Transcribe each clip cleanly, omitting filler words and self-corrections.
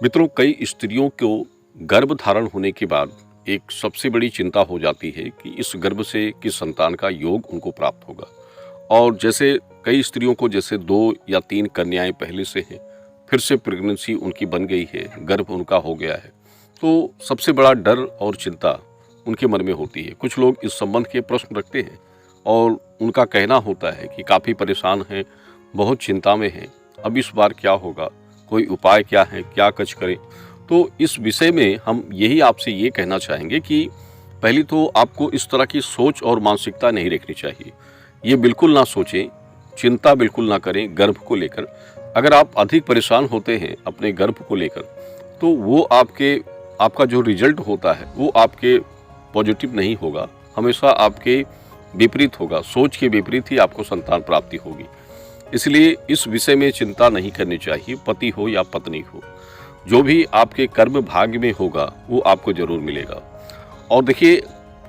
मित्रों, कई स्त्रियों को गर्भ धारण होने के बाद एक सबसे बड़ी चिंता हो जाती है कि इस गर्भ से किस संतान का योग उनको प्राप्त होगा। और जैसे कई स्त्रियों को जैसे 2 या 3 कन्याएं पहले से हैं, फिर से प्रेगनेंसी उनकी बन गई है, गर्भ उनका हो गया है, तो सबसे बड़ा डर और चिंता उनके मन में होती है। कुछ लोग इस संबंध के प्रश्न रखते हैं और उनका कहना होता है कि काफ़ी परेशान हैं, बहुत चिंता में हैं, अब इस बार क्या होगा, कोई उपाय क्या है, क्या कुछ करें। तो इस विषय में हम यही आपसे ये कहना चाहेंगे कि पहले तो आपको इस तरह की सोच और मानसिकता नहीं रखनी चाहिए। ये बिल्कुल ना सोचें, चिंता बिल्कुल ना करें गर्भ को लेकर। अगर आप अधिक परेशान होते हैं अपने गर्भ को लेकर, तो वो आपका जो रिजल्ट होता है वो आपके पॉजिटिव नहीं होगा, हमेशा आपके विपरीत होगा। सोच के विपरीत ही आपको संतान प्राप्ति होगी। इसलिए इस विषय में चिंता नहीं करनी चाहिए। पति हो या पत्नी हो, जो भी आपके कर्म भाग्य में होगा वो आपको जरूर मिलेगा। और देखिए,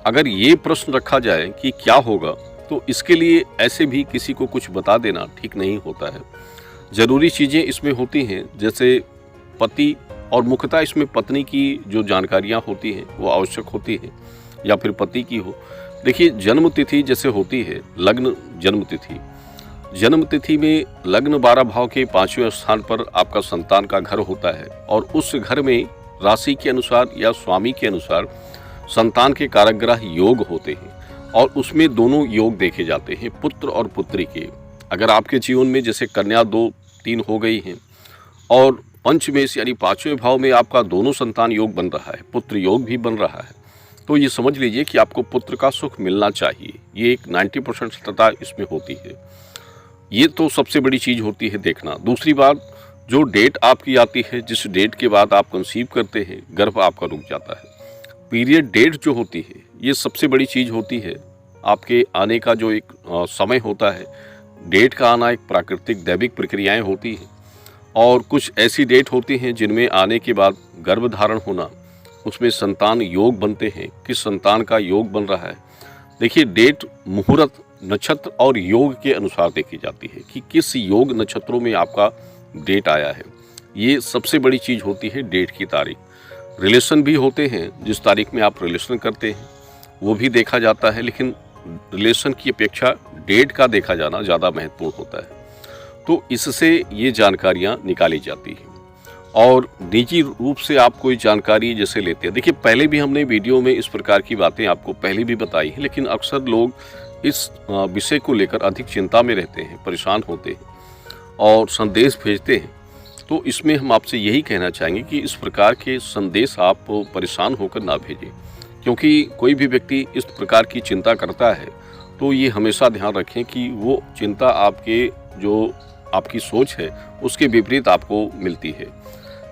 अगर ये प्रश्न रखा जाए कि क्या होगा, तो इसके लिए ऐसे भी किसी को कुछ बता देना ठीक नहीं होता है। ज़रूरी चीज़ें इसमें होती हैं, जैसे पति और मुख्यतः इसमें पत्नी की जो जानकारियाँ होती हैं वो आवश्यक होती हैं, या फिर पति की हो। देखिए, जन्म तिथि जैसे होती है, लग्न जन्म तिथि, जन्म तिथि में लग्न 12 भाव के 5वें स्थान पर आपका संतान का घर होता है, और उस घर में राशि के अनुसार या स्वामी के अनुसार संतान के कारक योग होते हैं, और उसमें दोनों योग देखे जाते हैं, पुत्र और पुत्री के। अगर आपके जीवन में जैसे कन्या 2-3 हो गई हैं और पंचमेश यानी 5वें भाव में आपका दोनों संतान योग बन रहा है, पुत्र योग भी बन रहा है, तो ये समझ लीजिए कि आपको पुत्र का सुख मिलना चाहिए। ये एक 90% सत्यता इसमें होती है। ये तो सबसे बड़ी चीज़ होती है देखना। दूसरी बात, जो डेट आपकी आती है, जिस डेट के बाद आप कंसीव करते हैं, गर्भ आपका रुक जाता है। पीरियड डेट जो होती है, ये सबसे बड़ी चीज़ होती है। आपके आने का जो एक समय होता है, डेट का आना एक प्राकृतिक दैविक प्रक्रियाएं होती हैं, और कुछ ऐसी डेट होती हैं जिनमें आने के बाद गर्भ धारण होना, उसमें संतान योग बनते हैं। किस संतान का योग बन रहा है, देखिए, डेट मुहूर्त, नक्षत्र और योग के अनुसार देखी जाती है कि किस योग नक्षत्रों में आपका डेट आया है। ये सबसे बड़ी चीज़ होती है, डेट की तारीख। रिलेशन भी होते हैं, जिस तारीख में आप रिलेशन करते हैं वो भी देखा जाता है, लेकिन रिलेशन की अपेक्षा डेट का देखा जाना ज़्यादा महत्वपूर्ण होता है। तो इससे ये जानकारियाँ निकाली जाती हैं, और निजी रूप से आप कोई जानकारी जैसे लेते हैं। देखिए, पहले भी हमने वीडियो में इस प्रकार की बातें आपको पहले भी बताई हैं, लेकिन अक्सर लोग इस विषय को लेकर अधिक चिंता में रहते हैं, परेशान होते हैं और संदेश भेजते हैं। तो इसमें हम आपसे यही कहना चाहेंगे कि इस प्रकार के संदेश आप परेशान होकर ना भेजें, क्योंकि कोई भी व्यक्ति इस प्रकार की चिंता करता है तो ये हमेशा ध्यान रखें कि वो चिंता आपकी सोच है उसके विपरीत आपको मिलती है।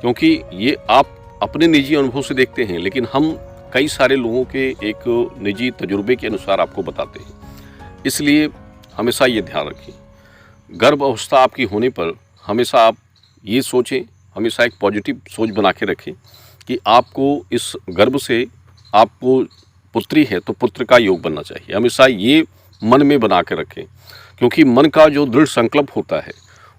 क्योंकि ये आप अपने निजी अनुभव से देखते हैं, लेकिन हम कई सारे लोगों के एक निजी तजुर्बे के अनुसार आपको बताते हैं। इसलिए हमेशा ये ध्यान रखें, गर्भ अवस्था आपकी होने पर हमेशा आप ये सोचें, हमेशा एक पॉजिटिव सोच बना के रखें कि आपको इस गर्भ से आपको पुत्री है तो पुत्र का योग बनना चाहिए। हमेशा ये मन में बना के रखें, क्योंकि मन का जो दृढ़ संकल्प होता है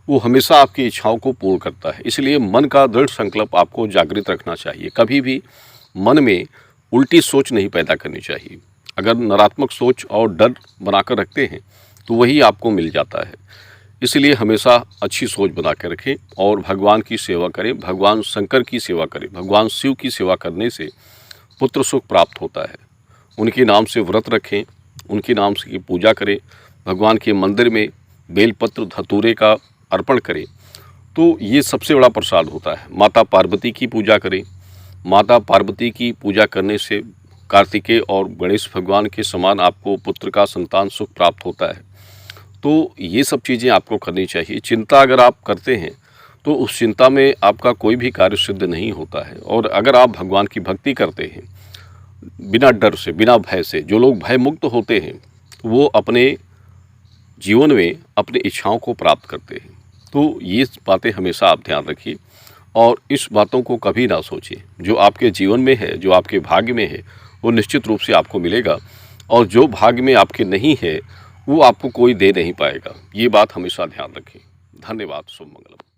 वो हमेशा आपकी इच्छाओं को पूर्ण करता है। इसलिए मन का दृढ़ संकल्प आपको जागृत रखना चाहिए। कभी भी मन में उल्टी सोच नहीं पैदा करनी चाहिए। अगर नकारात्मक सोच और डर बनाकर रखते हैं तो वही आपको मिल जाता है। इसलिए हमेशा अच्छी सोच बना के रखें और भगवान की सेवा करें, भगवान शंकर की सेवा करें। भगवान शिव की सेवा करने से पुत्र सुख प्राप्त होता है। उनके नाम से व्रत रखें, उनके नाम से पूजा करें, भगवान के मंदिर में बेलपत्र धतूरे का अर्पण करें, तो ये सबसे बड़ा प्रसाद होता है। माता पार्वती की पूजा करें। माता पार्वती की पूजा करने से कार्तिकेय और गणेश भगवान के समान आपको पुत्र का संतान सुख प्राप्त होता है। तो ये सब चीज़ें आपको करनी चाहिए। चिंता अगर आप करते हैं तो उस चिंता में आपका कोई भी कार्य सिद्ध नहीं होता है। और अगर आप भगवान की भक्ति करते हैं बिना डर से, बिना भय से, जो लोग भय मुक्त होते हैं वो अपने जीवन में अपनी इच्छाओं को प्राप्त करते हैं। तो ये बातें हमेशा आप ध्यान रखिए और इस बातों को कभी ना सोचें। जो आपके जीवन में है, जो आपके भाग्य में है, वो निश्चित रूप से आपको मिलेगा, और जो भाग्य में आपके नहीं है वो आपको कोई दे नहीं पाएगा। ये बात हमेशा ध्यान रखें। धन्यवाद। शुभ मंगलम।